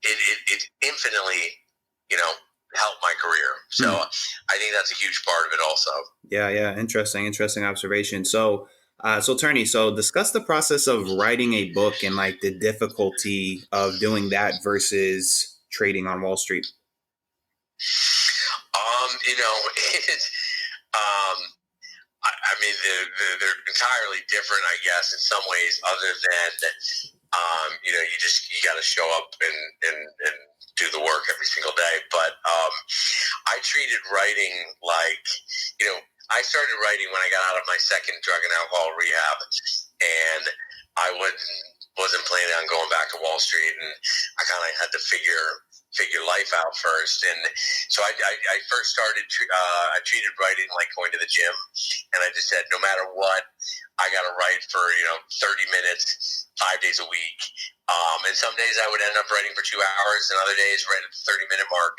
C: it infinitely, you know, helped my career. So I think that's a huge part of it also.
A: Yeah. Interesting observation. So Turney, so discuss the process of writing a book and like the difficulty of doing that versus trading on Wall Street.
C: You know, I mean, they're entirely different, I guess, in some ways, other than, you know, you got to show up and do the work every single day. But I treated writing like, you know, I started writing when I got out of my second drug and alcohol rehab, and I wasn't planning on going back to Wall Street, and I kind of had to figure life out first. And so I first started, I treated writing like going to the gym, and I just said, no matter what, I got to write for 30 minutes, 5 days a week. And some days I would end up writing for 2 hours, and other days right at the 30-minute mark,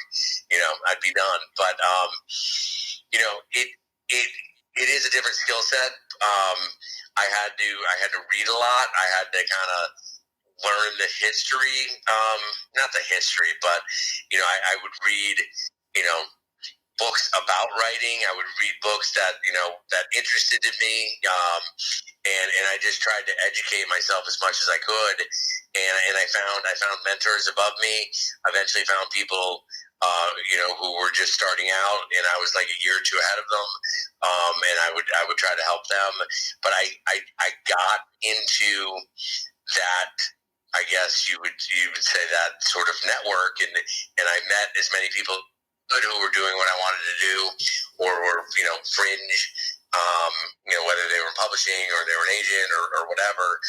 C: I'd be done. But it is a different skill set. I had to read a lot. I had to kind of learn the history, not the history, but I would read books about writing. I would read books that that interested in me, and I just tried to educate myself as much as I could. And I found mentors above me. I eventually found people who were just starting out, and I was like a year or two ahead of them. And I would try to help them. But I got into that, I guess you would say, that sort of network, and I met as many people who were doing what I wanted to do, or fringe, whether they were publishing or they were an agent or whatever.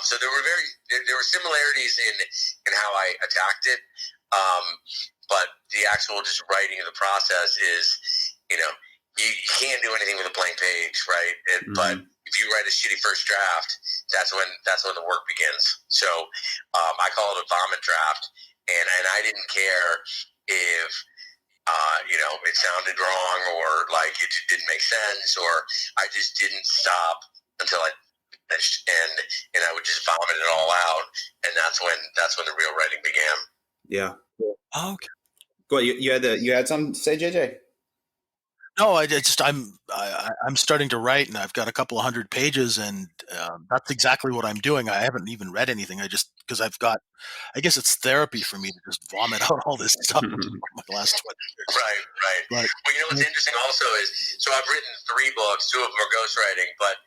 C: So there were similarities in how I attacked it. But the actual just writing of the process is, you can't do anything with a blank page, right? But if you write a shitty first draft, that's when the work begins. So I call it a vomit draft, and I didn't care if it sounded wrong, or like it didn't make sense, or I just didn't stop until I finished, and I would just vomit it all out, and that's when the real writing began.
A: Yeah.
B: Oh, okay.
A: Go ahead. You had something to say, JJ?
B: No, I'm starting to write, and I've got a couple of hundred pages, and that's exactly what I'm doing. I haven't even read anything. Because I guess it's therapy for me to just vomit out all this stuff from my last 20 years.
C: Right.
B: But,
C: well, what's interesting also is, so I've written 3 books. 2 of them are ghostwriting, but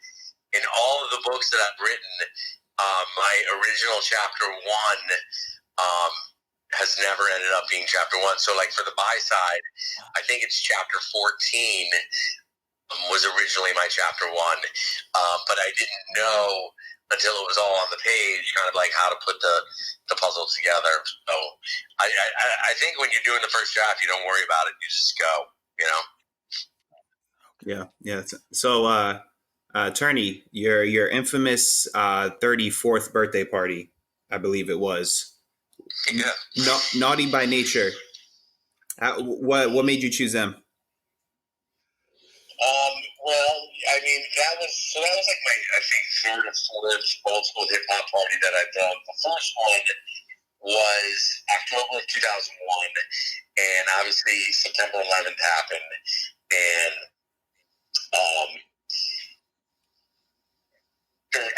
C: in all of the books that I've written, my original chapter 1 has never ended up being chapter 1. So like for the Buyside, I think it's chapter 14 was originally my chapter 1. But I didn't know until it was all on the page, kind of like how to put the puzzle together. So I think when you're doing the first draft, you don't worry about it. You just go,
A: Yeah. So, Turney, your infamous 34th birthday party, I believe it was.
C: Yeah.
A: Naughty by Nature. What made you choose them?
C: Well, I mean, that was like my, I think, 3rd or 4th old school hip hop party that I've done. The first one was October of 2001, and obviously September 11th happened, and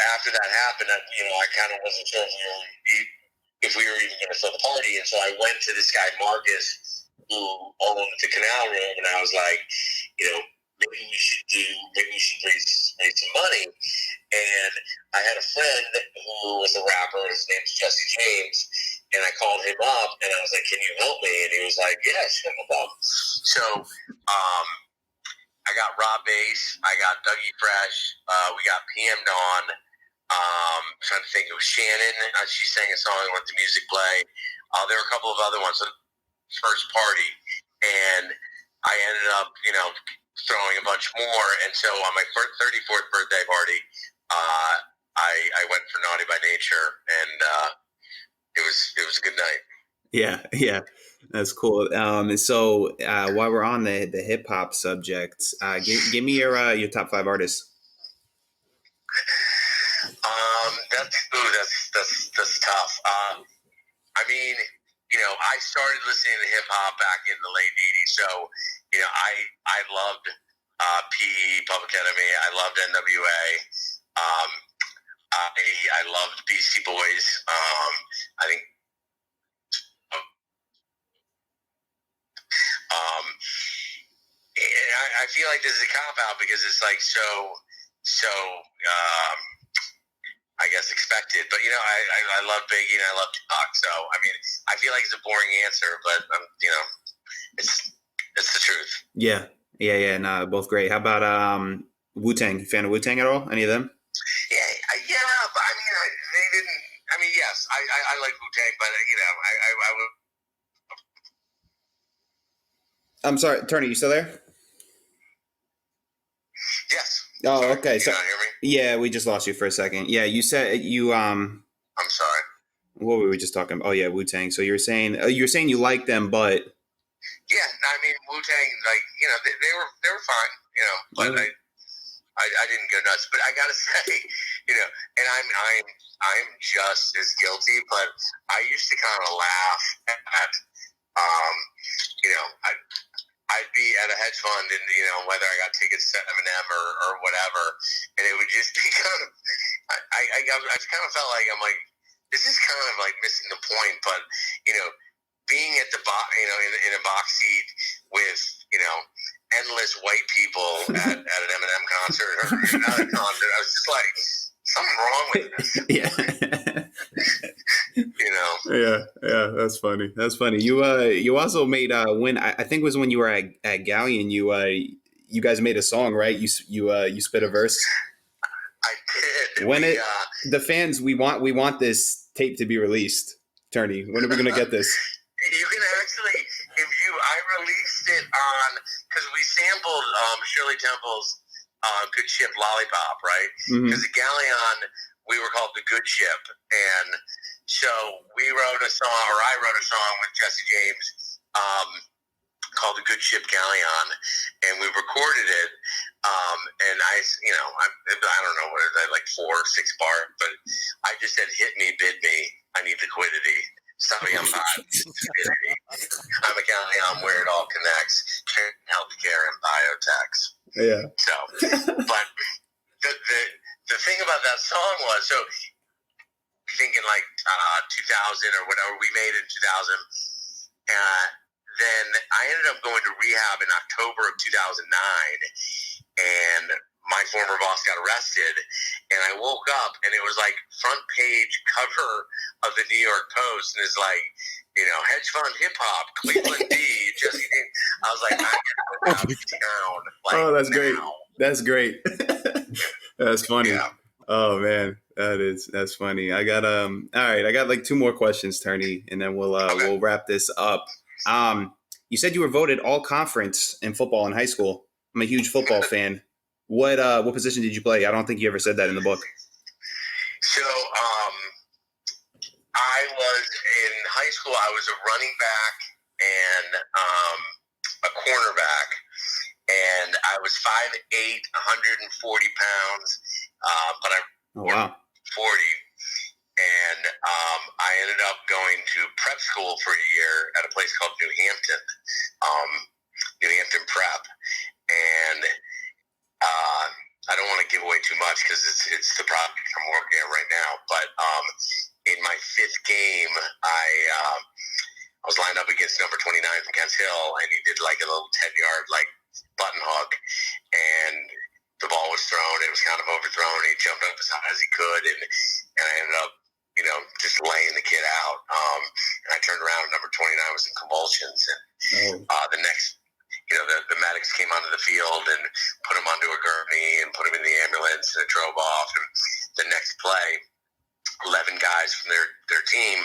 C: after that happened, I kind of wasn't sure if we were even going to throw the party, and so I went to this guy Marcus, who owned the Canal Room, and I was like, maybe we should raise some money. And I had a friend who was a rapper. His name's Jesse James, and I called him up, and I was like, "Can you help me?" And he was like, "Yeah, sure, no problem." So I got Rob Bass, I got Dougie Fresh, we got PM Dawn. Trying to think, it was Shannon. She sang a song and let the music play. There were a couple of other ones. So first party, and I ended up, throwing a bunch more. And so on my 34th birthday party, I went for Naughty by Nature, and it was a good night.
A: Yeah, that's cool. So while we're on the hip hop subject, give me your top 5 artists.
C: That's tough. I mean, I started listening to hip hop back in the late '80s, so I loved PE, Public Enemy. I loved NWA. I loved Beastie Boys. I think. And I feel like this is a cop out because it's like so. I guess expected, but I love Biggie and I love Tupac. So I mean, I feel like it's a boring answer, but it's the truth.
A: Yeah. Nah, both great. How about Wu-Tang? Fan of Wu-Tang at all? Any of them?
C: Yeah. But I mean, they didn't. I mean, yes, I like Wu-Tang, but I would.
A: I'm sorry, Turney, you still there?
C: Yes.
A: Oh,
C: Sorry,
A: okay.
C: can
A: So
C: you not hear me?
A: yeah, we just lost you for a second. Yeah, you said you
C: I'm sorry.
A: what were we just talking about? Oh yeah, Wu-Tang. So you're saying you like them, but
C: Yeah, I mean Wu-Tang, like they were fine, but
A: uh,
C: I didn't go nuts. But I gotta say, and I'm just as guilty. But I used to kind of laugh at, you know, I I'd be at a hedge fund, and whether I got tickets to Eminem or whatever, and it would just be kind of I kind of felt like I'm like, this is kind of like missing the point, but being at the box, in a box seat with endless white people at an Eminem concert or another concert, I was just like, something wrong with this,
A: yeah.
C: you know.
A: Yeah, that's funny. That's funny. You also made when I think it was when you were at Galleon, you guys made a song, right? You spit a verse.
C: I did.
A: When the fans we want this tape to be released. Turney, when are we gonna get this?
C: You can actually, I released it on, because we sampled Shirley Temple's Good Ship Lollipop, right? Because at Galleon, we were called the Good Ship. And so we wrote a song, or I wrote a song with Jesse James called the Good Ship Galleon. And we recorded it. And I don't know what it is, like 4 or 6 bar, but I just said, hit me, bid me, I need liquidity. Sorry, I'm hot. I'm a Galleon where it all connects. Healthcare and biotech.
A: Yeah.
C: So, but the thing about that song was, so thinking like 2000 or whatever, we made it in 2000. Then I ended up going to rehab in October of 2009, and my former boss got arrested, and I woke up and it was like front page cover of the New York Post, and it's like, hedge fund hip hop, Cleveland D, Jesse D. I was like, I gotta go down. Like,
A: oh, that's
C: now.
A: great. That's great. That's funny.
C: Yeah.
A: Oh man, that's funny. I got all right. I got like 2 more questions, Turney, and then we'll wrap this up. You said you were voted all conference in football in high school. I'm a huge football fan. What position did you play? I don't think you ever said that in the book.
C: So I was in high school. I was a running back and a cornerback, and I was 5'8", 140 pounds, but I
A: wow.
C: 40. And I ended up going to prep school for a year at a place called New Hampton Prep. And I don't want to give away too much because it's the project I'm working on right now. But in my 5th game, I was lined up against number 29 from Kent Hill, and he did like a little 10-yard like button hook, and the ball was thrown. It was kind of overthrown. He jumped up as high as he could, and I ended up just laying the kid out. And I turned around, and number 29 was in convulsions, and the next. The medics came onto the field and put him onto a gurney and put him in the ambulance, and it drove off. And the next play, 11 guys from their team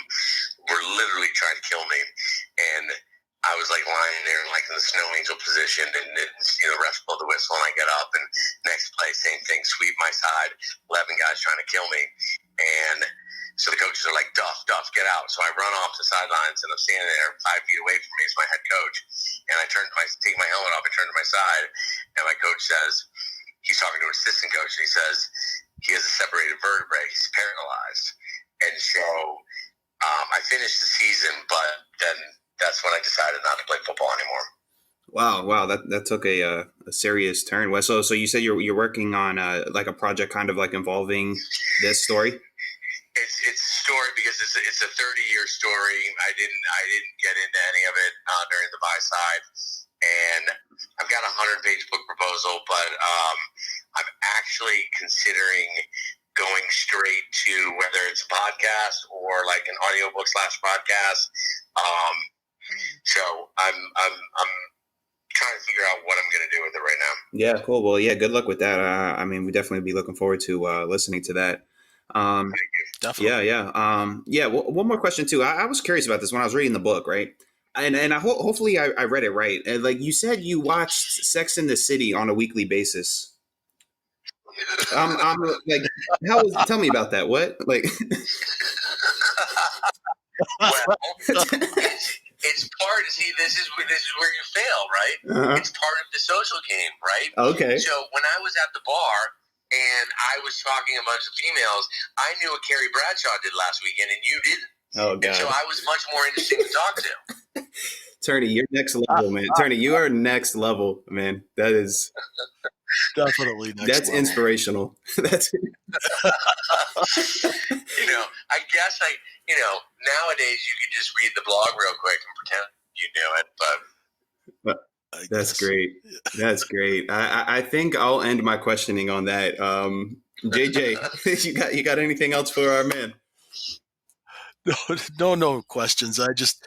C: were literally trying to kill me. And I was like lying there like in the snow angel position, and the refs blow the whistle, and I get up, and next play, same thing, sweep my side, 11 guys trying to kill me. And so the coaches are like, Duff, get out. So I run off the sidelines, and I'm standing there 5 feet away from me as my head coach. And I take my helmet off, I turn to my side, and my coach says, he's talking to an assistant coach, and he says, he has a separated vertebrae, he's paralyzed. And so I finished the season, but then that's when I decided not to play football anymore.
A: Wow, that took a serious turn. Well, so you said you're working on like a project kind of like involving this story.
C: It's a story because it's a 30-year story. I didn't get into any of it during the Buyside, and I've got a 100-page book proposal, but I'm actually considering going straight to whether it's a podcast or like an audiobook / podcast. So I'm trying to figure out what I'm going to do with it right now.
A: Yeah, cool. Well, yeah, good luck with that. I mean, we definitely be looking forward to listening to that.
B: Definitely.
A: Yeah. Well, one more question too. I was curious about this when I was reading the book, right? And hopefully I read it right. And like you said, you watched Sex in the City on a weekly basis. I'm like, how was? Tell me about that. What? Like,
C: Well, it's part. See, this is where you fail, right?
A: uh-huh.
C: It's part of the social game, right?
A: Okay.
C: So when I was at the bar and I was talking a bunch of females, I knew what Carrie Bradshaw did last weekend, and you didn't.
A: Oh
C: And so
A: God.
C: I was much more interesting to talk to.
A: Turney, you're next level, man. Turney, you are next level, man. That is
B: Definitely next
A: that's
B: level.
A: inspirational. That's
C: I guess nowadays you could just read the blog real quick and pretend you knew it, but
B: I
A: that's
B: guess.
A: great. That's great. I think I'll end my questioning on that. JJ, you got anything else for our man?
B: No questions. I just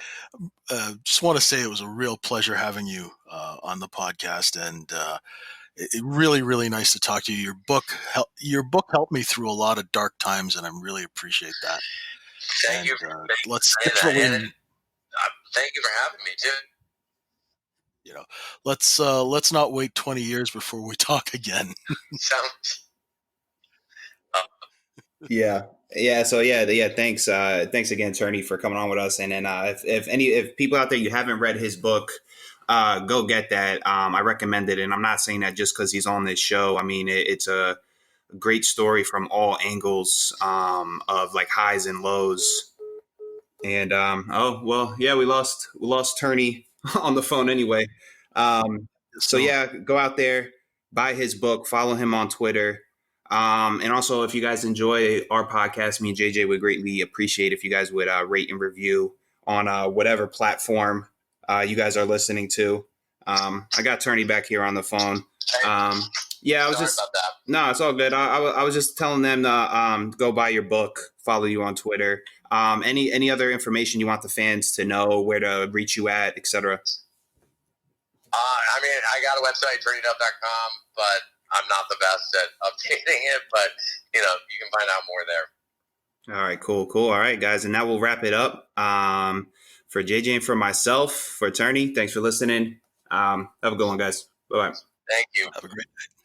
B: want to say it was a real pleasure having you on the podcast, and it really, really nice to talk to you. Your book helped me through a lot of dark times, and I really appreciate that.
C: thank you
B: Let's
C: for saying that.
B: definitely,
C: And thank you for having me too.
B: let's not wait 20 years before we talk again.
C: Sounds.
A: Yeah. So thanks. Thanks again, Turney, for coming on with us. And then if people out there, you haven't read his book, go get that. I recommend it. And I'm not saying that just because he's on this show. I mean, it's a great story from all angles, of like highs and lows. And we lost Turney on the phone anyway. So yeah, go out there, buy his book, follow him on Twitter. And also, if you guys enjoy our podcast, me and JJ would greatly appreciate if you guys would rate and review on whatever platform you guys are listening to. I got Turney back here on the phone. Yeah, I was
C: Sorry about that.
A: No, it's all good. I was just telling them to go buy your book, follow you on Twitter. Any other information you want the fans to know, where to reach you at, etc.
C: I mean, I got a website, turneyduff.com, but I'm not the best at updating it. But you can find out more there.
A: All right, cool. All right, guys, and now we'll wrap it up. For JJ and for myself, for Turney, thanks for listening. Have a good one, guys. Bye-bye.
C: Thank you.
B: Have a great day.